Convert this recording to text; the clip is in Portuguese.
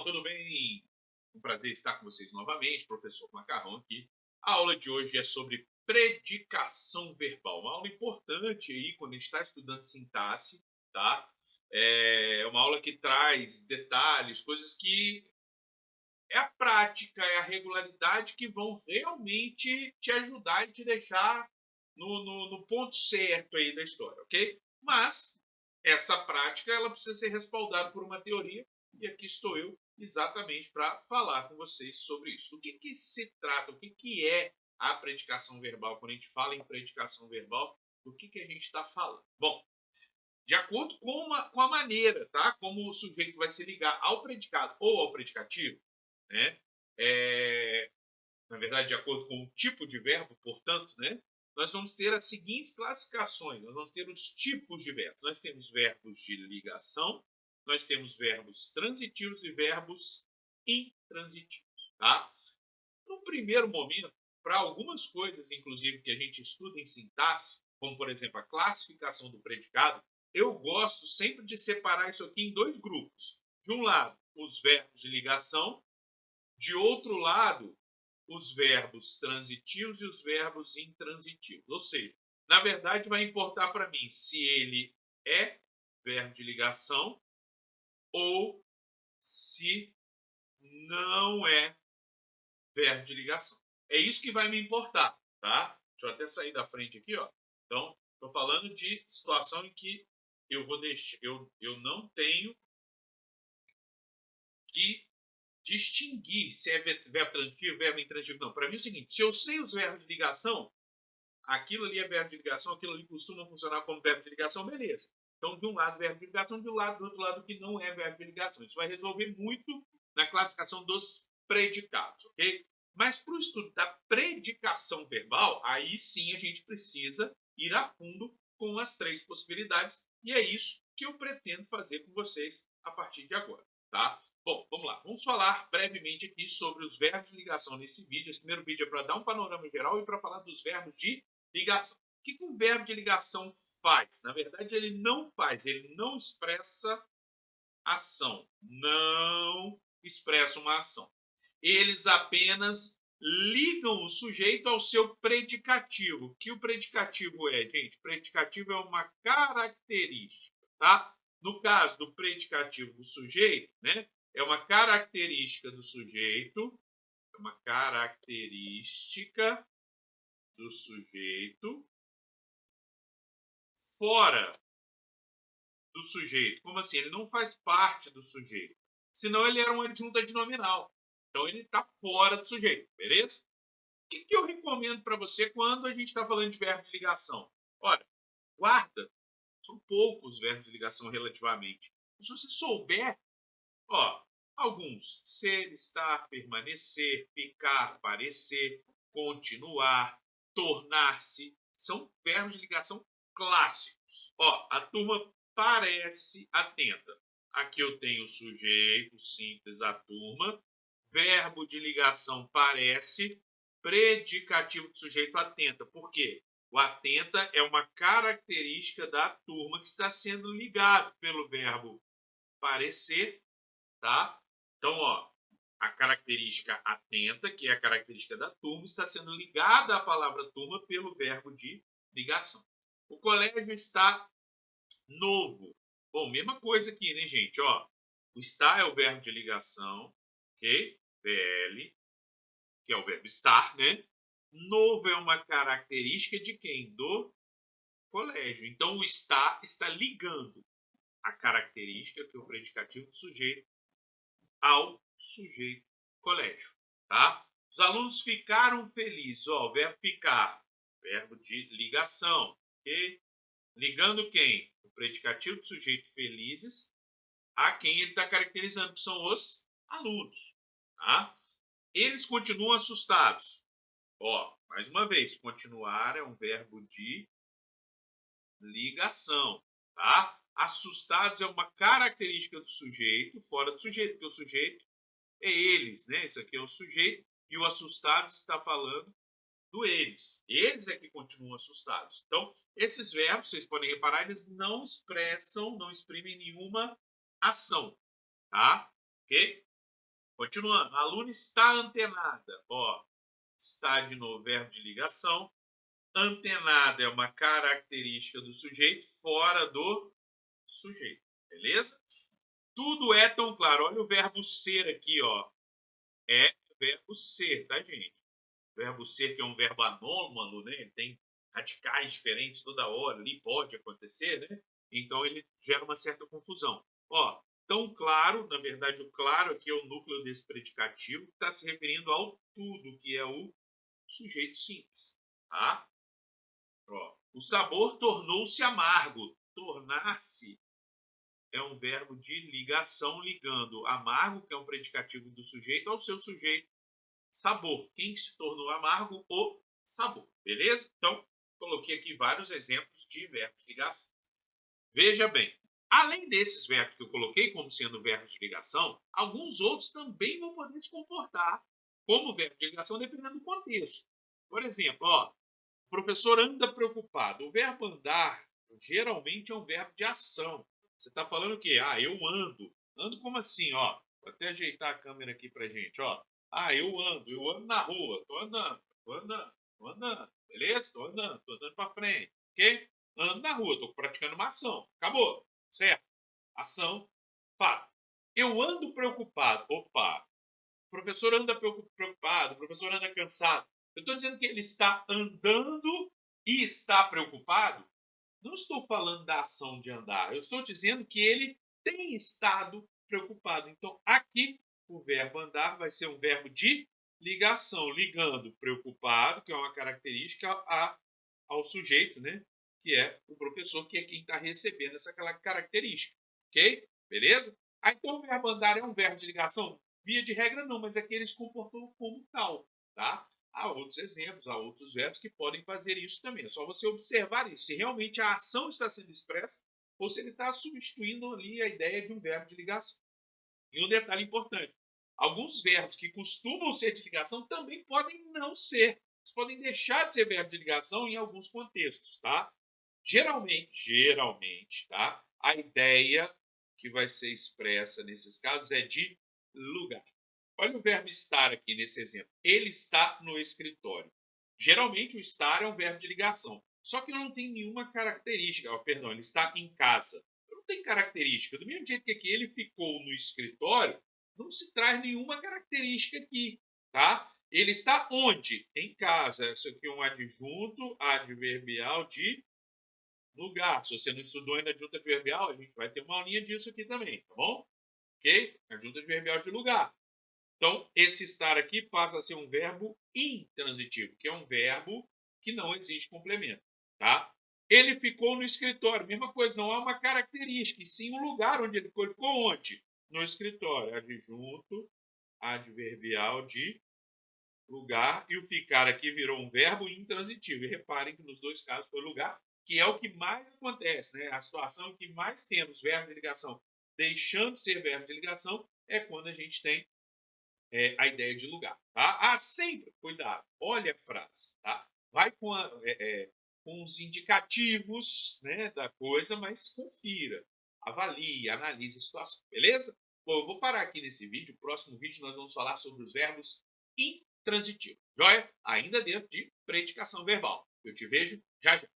tudo bem? Um prazer estar com vocês novamente, professor Macarrão aqui. A aula de hoje é sobre predicação verbal, uma aula importante aí quando a gente está estudando sintaxe, tá? É uma aula que traz detalhes, coisas que é a prática, é a regularidade que vão realmente te ajudar e te deixar no ponto certo aí da história, ok? Mas essa prática ela precisa ser respaldada por uma teoria e aqui estou eu exatamente para falar com vocês sobre isso. O que se trata, o que é a predicação verbal? Quando a gente fala em predicação verbal, do que a gente está falando? Bom, de acordo com a maneira, tá? Como o sujeito vai se ligar ao predicado ou ao predicativo, né? É, na verdade, de acordo com o tipo de verbo, portanto, né? Nós vamos ter as seguintes classificações. Nós vamos ter os tipos de verbos. Nós temos verbos de ligação, nós temos verbos transitivos e verbos intransitivos, tá? No primeiro momento, para algumas coisas, inclusive, que a gente estuda em sintaxe, como, por exemplo, a classificação do predicado, eu gosto sempre de separar isso aqui em dois grupos. De um lado, os verbos de ligação, de outro lado, os verbos transitivos e os verbos intransitivos. Ou seja, na verdade, vai importar para mim se ele é verbo de ligação ou se não é verbo de ligação. É isso que vai me importar, tá? Deixa eu até sair da frente aqui, ó. Então, estou falando de situação em que eu vou deixar, eu não tenho que distinguir se é verbo transitivo, verbo intransitivo. Não, para mim é o seguinte, se eu sei os verbos de ligação, aquilo ali é verbo de ligação, aquilo ali costuma funcionar como verbo de ligação, beleza. Então, de um lado, verbo de ligação, do outro lado, que não é verbo de ligação. Isso vai resolver muito na classificação dos predicados, ok? Mas para o estudo da predicação verbal, aí sim a gente precisa ir a fundo com as três possibilidades, e é isso que eu pretendo fazer com vocês a partir de agora, tá? Bom, vamos lá. Vamos falar brevemente aqui sobre os verbos de ligação nesse vídeo. Esse primeiro vídeo é para dar um panorama geral e para falar dos verbos de ligação. O que um verbo de ligação faz? Na verdade, ele não faz, ele não expressa ação. Não expressa uma ação. Eles apenas ligam o sujeito ao seu predicativo. O que o predicativo é, gente? Predicativo é uma característica, tá? No caso do predicativo do sujeito, né? É uma característica do sujeito, é uma característica do sujeito fora do sujeito. Como assim? Ele não faz parte do sujeito. Senão ele era um adjunto adnominal. Então ele está fora do sujeito, beleza? O que eu recomendo para você quando a gente está falando de verbo de ligação? Olha, guarda. São poucos os verbos de ligação relativamente. Se você souber, ó, alguns. Ser, estar, permanecer, ficar, parecer, continuar, tornar-se. São verbos de ligação clássicos. Ó, a turma parece atenta. Aqui eu tenho o sujeito simples, a turma. Verbo de ligação parece. Predicativo do sujeito atenta. Por quê? O atenta é uma característica da turma que está sendo ligado pelo verbo parecer, tá? Então, ó, a característica atenta, que é a característica da turma, está sendo ligada à palavra turma pelo verbo de ligação. O colégio está novo. Bom, mesma coisa aqui, né, gente? Ó, o está é o verbo de ligação, ok? VL, que é o verbo estar, né? Novo é uma característica de quem? Do colégio. Então, o está ligando a característica, que é o predicativo do sujeito, ao sujeito colégio, tá? Os alunos ficaram felizes, ó, o verbo ficar, verbo de ligação, ok? Ligando quem? O predicativo do sujeito felizes a quem ele está caracterizando, que são os alunos, tá? Eles continuam assustados. Ó, mais uma vez, continuar é um verbo de ligação, tá? Assustados é uma característica do sujeito, fora do sujeito, porque o sujeito é eles, né? Isso aqui é o sujeito e o assustados está falando do eles. Eles é que continuam assustados. Então, esses verbos, vocês podem reparar, eles não expressam, não exprimem nenhuma ação, tá? Ok? Continuando, a aluna está antenada. Ó, está de novo verbo de ligação. Antenada é uma característica do sujeito fora do sujeito. Beleza? Tudo é tão claro. Olha o verbo ser aqui, ó. É o verbo ser, tá, gente? O verbo ser, que é um verbo anômalo, né? Ele tem radicais diferentes toda hora, ali pode acontecer, né? Então ele gera uma certa confusão. Ó, tão claro, na verdade, o claro aqui é o núcleo desse predicativo, que está se referindo ao tudo, que é o sujeito simples, tá? Ó, o sabor tornou-se amargo. Tornar-se é um verbo de ligação, ligando amargo, que é um predicativo do sujeito, ao seu sujeito sabor. Quem se tornou amargo? O sabor. Beleza? Então, coloquei aqui vários exemplos de verbos de ligação. Veja bem, além desses verbos que eu coloquei como sendo verbos de ligação, alguns outros também vão poder se comportar como verbo de ligação dependendo do contexto. Por exemplo, ó, o professor anda preocupado. O verbo andar geralmente é um verbo de ação. Você está falando o quê? Ah, eu ando. Ando como assim? Ó, vou até ajeitar a câmera aqui pra gente. Ó. Ah, eu ando na rua. Tô andando. Beleza? Tô andando para frente. Ok? Ando na rua, tô praticando uma ação. Acabou. Certo? Ação, fato. Eu ando preocupado. Opa, o professor anda preocupado, o professor anda cansado. Eu estou dizendo que ele está andando e está preocupado. Não estou falando da ação de andar. Eu estou dizendo que ele tem estado preocupado. Então, aqui, o verbo andar vai ser um verbo de ligação, ligando preocupado, que é uma característica, ao sujeito, né? Que é o professor, que é quem está recebendo essa característica. Ok? Beleza? Então, o verbo andar é um verbo de ligação? Via de regra, não, mas aqui ele se comportou como tal. Tá? Há outros exemplos, há outros verbos que podem fazer isso também. É só você observar isso, se realmente a ação está sendo expressa ou se ele está substituindo ali a ideia de um verbo de ligação. E um detalhe importante, alguns verbos que costumam ser de ligação também podem não ser. Eles podem deixar de ser verbo de ligação em alguns contextos, tá? Geralmente, tá? A ideia que vai ser expressa nesses casos é de lugar. Olha o verbo estar aqui nesse exemplo. Ele está no escritório. Geralmente o estar é um verbo de ligação. Só que não tem nenhuma característica. Perdão, ele está em casa. Não tem característica. Do mesmo jeito que aqui ele ficou no escritório, não se traz nenhuma característica aqui. Tá? Ele está onde? Em casa. Isso aqui é um adjunto adverbial de lugar. Se você não estudou ainda adjunto adverbial, a gente vai ter uma aulinha disso aqui também, tá bom? Ok? Adjunto adverbial de lugar. Então, esse estar aqui passa a ser um verbo intransitivo, que é um verbo que não exige complemento. Tá? Ele ficou no escritório, mesma coisa, não é uma característica, e sim um lugar onde ele ficou. Ele ficou onde? No escritório. Adjunto adverbial de lugar, e o ficar aqui virou um verbo intransitivo. E reparem que nos dois casos foi lugar, que é o que mais acontece, né? A situação em que mais temos verbo de ligação deixando de ser verbo de ligação é quando a gente tem a ideia de lugar. Tá? Sempre, cuidado, olha a frase. Tá? Vai com os indicativos, né, da coisa, mas confira, avalie, analise a situação, beleza? Bom, eu vou parar aqui nesse vídeo. No próximo vídeo nós vamos falar sobre os verbos intransitivos, joia? Ainda dentro de predicação verbal. Eu te vejo já já.